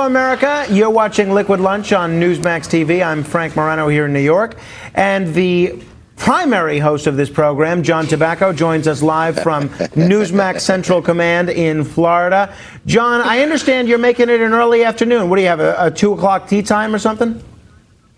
America. You're watching Liquid Lunch on Newsmax TV. I'm Frank Morano here in New York. And the primary host of this program, John Tabacco, joins us live from Newsmax Central Command in Florida. John, I understand you're making it an early afternoon. What do you have, a 2 o'clock tea time or something?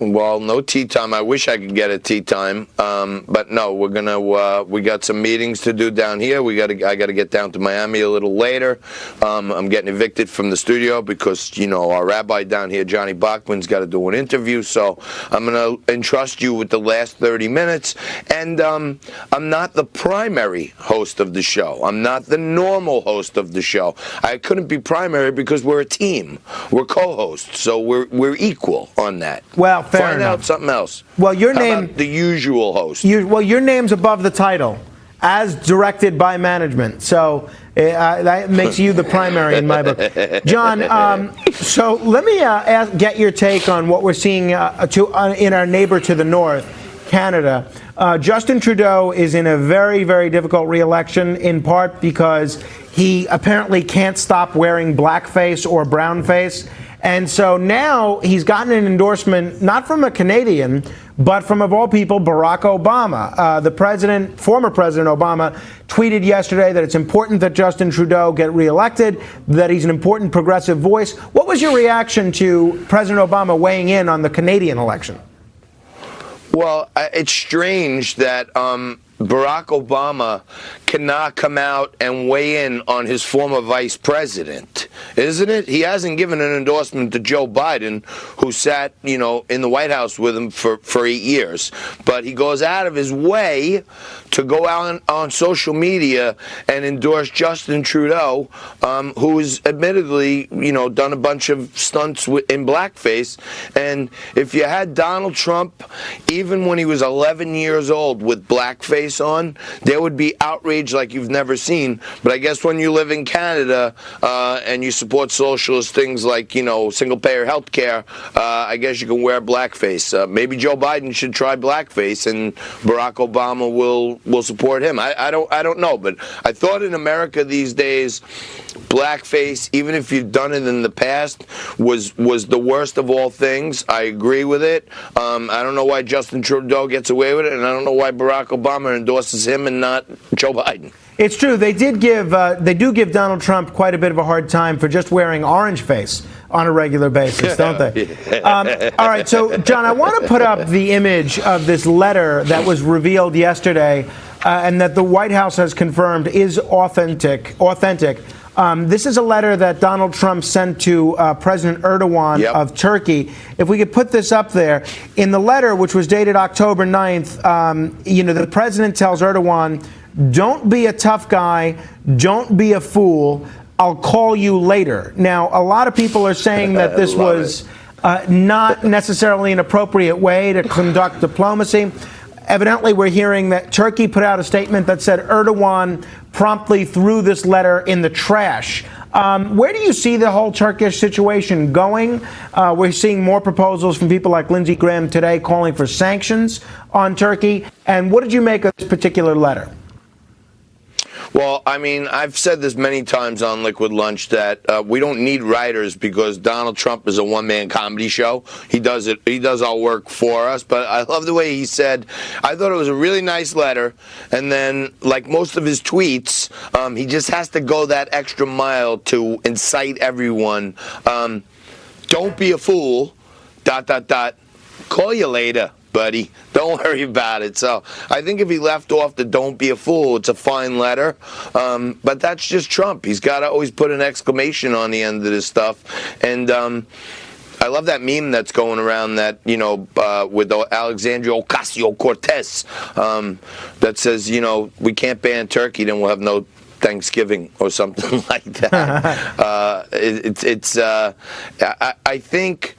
Well, no tea time. I wish I could get a tea time, but no. We're gonna. We got some meetings to do down here. I got to get down to Miami a little later. I'm getting evicted from the studio because our rabbi down here, Johnny Bachman's, got to do an interview. So I'm gonna entrust you with the last 30 minutes. And I'm not the primary host of the show. I'm not the normal host of the show. I couldn't be primary because we're a team. We're co-hosts, so we're equal on that. Well, fair Find enough. out something else. Well, your How name, about the usual host. your name's above the title, as directed by management. So that makes you the primary in my book. John, so let me get your take on what we're seeing in our neighbor to the north, Canada. Justin Trudeau is in a very, very difficult re-election, in part because he apparently can't stop wearing blackface or brownface. And so now he's gotten an endorsement, not from a Canadian, but from, of all people, Barack Obama. Former President Obama, tweeted yesterday that it's important that Justin Trudeau get reelected, that he's an important progressive voice. What was your reaction to President Obama weighing in on the Canadian election? Well, it's strange that Barack Obama cannot come out and weigh in on his former vice president, isn't it? He hasn't given an endorsement to Joe Biden, who sat, in the White House with him for 8 years. But he goes out of his way to go out on social media and endorse Justin Trudeau, who has admittedly, done a bunch of stunts in blackface. And if you had Donald Trump, even when he was 11 years old, with blackface on, there would be outrage like you've never seen. But I guess when you live in Canada and you support socialist things like single-payer health care, I guess you can wear blackface. Maybe Joe Biden should try blackface, and Barack Obama will support him. I don't know, but I thought in America these days, blackface, even if you've done it in the past, was the worst of all things. I agree with it. I don't know why Justin Trudeau gets away with it, and I don't know why Barack Obama endorses him and not Joe Biden. It's true. They do give Donald Trump quite a bit of a hard time for just wearing orange face on a regular basis, don't they? All right. So, John, I want to put up the image of this letter that was revealed yesterday and that the White House has confirmed is authentic. This is a letter that Donald Trump sent to President Erdogan of Turkey. If we could put this up there. In the letter, which was dated October 9th, the president tells Erdogan, don't be a tough guy, don't be a fool, I'll call you later. Now, a lot of people are saying that this was not necessarily an appropriate way to conduct diplomacy. Evidently, we're hearing that Turkey put out a statement that said Erdogan promptly threw this letter in the trash. Where do you see the whole Turkish situation going? We're seeing more proposals from people like Lindsey Graham today calling for sanctions on Turkey. And what did you make of this particular letter? Well, I mean, I've said this many times on Liquid Lunch that we don't need writers because Donald Trump is a one-man comedy show. He does it. He does our work for us. But I love the way he said, I thought it was a really nice letter. And then, like most of his tweets, he just has to go that extra mile to incite everyone. Don't be a fool, ... Call you later, buddy. Don't worry about it. So I think if he left off the don't be a fool, it's a fine letter. But that's just Trump. He's got to always put an exclamation on the end of this stuff. And I love that meme that's going around that, with Alexandria Ocasio-Cortez that says, we can't ban Turkey, then we'll have no Thanksgiving or something like that. I think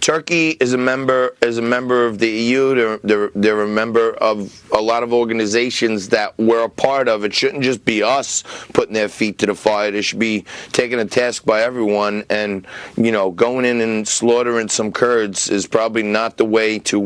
Turkey is a member of the EU. They're a member of a lot of organizations that we're a part of. It shouldn't just be us putting their feet to the fire. It should be taking a task by everyone. And going in and slaughtering some Kurds is probably not the way to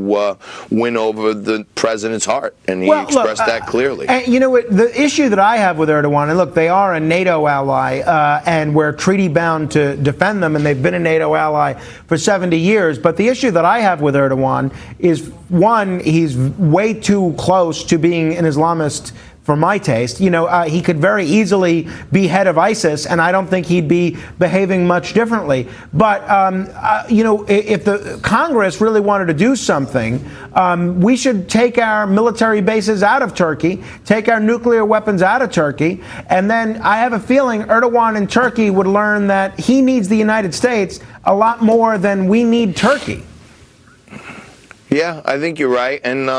win over the president's heart. And he expressed that clearly. And you know what? The issue that I have with Erdogan, and look, they are a NATO ally, and we're treaty bound to defend them, and they've been a NATO ally for 70 years. But the issue that I have with Erdogan is, one, he's way too close to being an Islamist for my taste. He could very easily be head of ISIS, and I don't think he'd be behaving much differently. But, if the Congress really wanted to do something, we should take our military bases out of Turkey, take our nuclear weapons out of Turkey, and then I have a feeling Erdogan in Turkey would learn that he needs the United States a lot more than we need Turkey. Yeah, I think you're right. And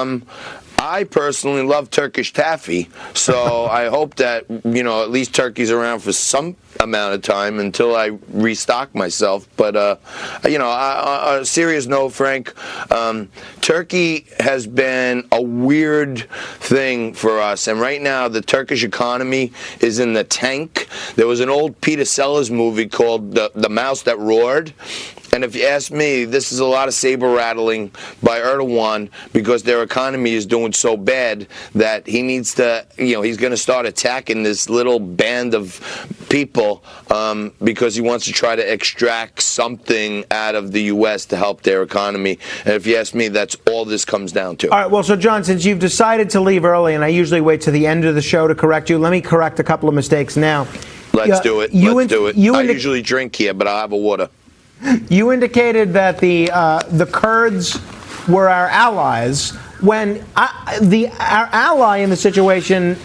I personally love Turkish taffy, so I hope that, at least Turkey's around for some amount of time until I restock myself. But, on a serious note, Frank, Turkey has been a weird thing for us. And right now, the Turkish economy is in the tank. There was an old Peter Sellers movie called The Mouse That Roared. And if you ask me, this is a lot of saber rattling by Erdogan because their economy is doing so bad that he needs to, he's going to start attacking this little band of people because he wants to try to extract something out of the U.S. to help their economy. And if you ask me, that's all this comes down to. All right. Well, so, John, since you've decided to leave early, and I usually wait to the end of the show to correct you, let me correct a couple of mistakes now. Let's do it. Let's do it. I usually drink here, but I'll have a water. You indicated that the Kurds were our allies when our ally in the situation,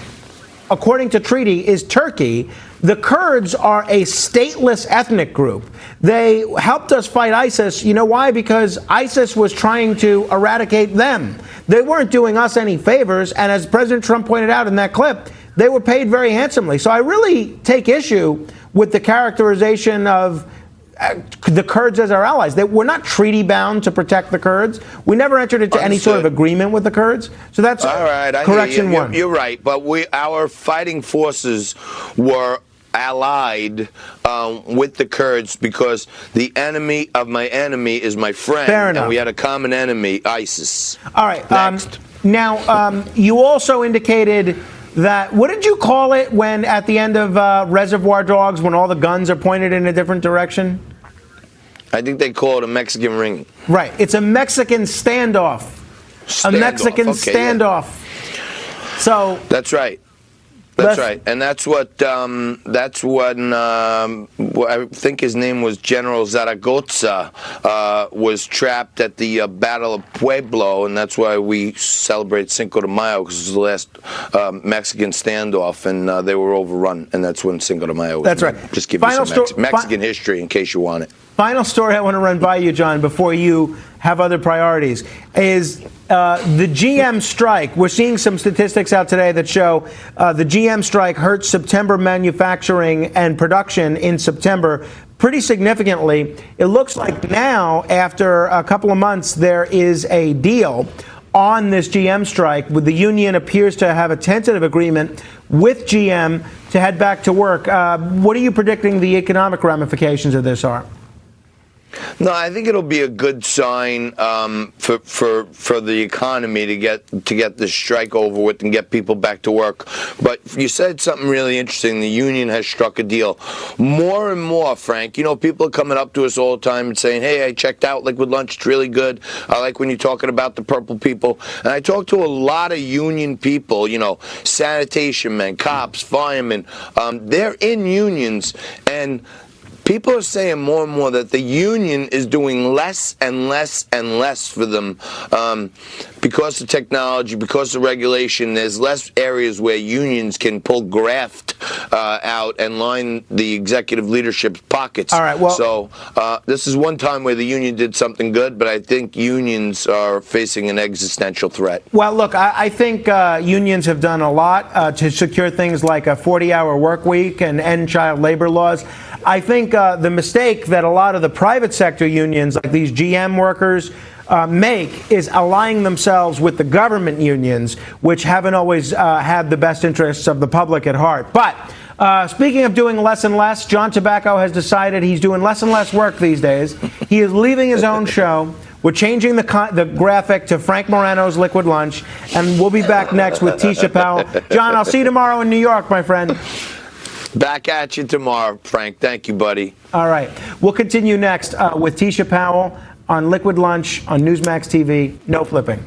according to treaty, is Turkey. The Kurds are a stateless ethnic group. They helped us fight ISIS. You know why? Because ISIS was trying to eradicate them. They weren't doing us any favors. And as President Trump pointed out in that clip, they were paid very handsomely. So I really take issue with the characterization of the Kurds as our allies. We're not treaty bound to protect the Kurds. We never entered into any sort of agreement with the Kurds. So that's all right. Correction one. You're right, but our fighting forces were allied with the Kurds because the enemy of my enemy is my friend. Fair enough. And we had a common enemy, ISIS. All right. Next. Now, you also indicated that, what did you call it when at the end of Reservoir Dogs, when all the guns are pointed in a different direction? I think they call it a Mexican ring. Right. It's a Mexican standoff. A Mexican standoff. Yeah. So that's right. That's right, and that's what I think his name was General Zaragoza was trapped at the Battle of Pueblo, and that's why we celebrate Cinco de Mayo, because it was the last Mexican standoff, and they were overrun, and that's when Cinco de Mayo was That's made. right. Just give you some Mexican history in case you want it. Final story I want to run by you, John, before you have other priorities, is the GM strike. We're seeing some statistics out today that show the GM strike hurt September manufacturing and production in September pretty significantly. It looks like now, after a couple of months, there is a deal on this GM strike. The union appears to have a tentative agreement with GM to head back to work. What are you predicting the economic ramifications of this are? No, I think it'll be a good sign for the economy to get the strike over with and get people back to work. But you said something really interesting. The union has struck a deal. More and more, Frank, people are coming up to us all the time and saying, hey, I checked out Liquid Lunch. It's really good. I like when you're talking about the purple people. And I talk to a lot of union people, sanitation men, cops, firemen. They're in unions, and people are saying more and more that the union is doing less and less and less for them because of technology, because of regulation. There's less areas where unions can pull graft out and line the executive leadership's pockets. All right, well, so this is one time where the union did something good, but I think unions are facing an existential threat. Well, look, I think unions have done a lot to secure things like a 40-hour work week and end child labor laws. I think the mistake that a lot of the private sector unions, like these GM workers, make is aligning themselves with the government unions, which haven't always had the best interests of the public at heart. But speaking of doing less and less, John Tabacco has decided he's doing less and less work these days. He is leaving his own show. We're changing the graphic to Frank Morano's Liquid Lunch, and we'll be back next with Tisha Powell. John, I'll see you tomorrow in New York, my friend. Back at you tomorrow, Frank. Thank you, buddy. All right. We'll continue next with Tisha Powell on Liquid Lunch on Newsmax TV. No flipping.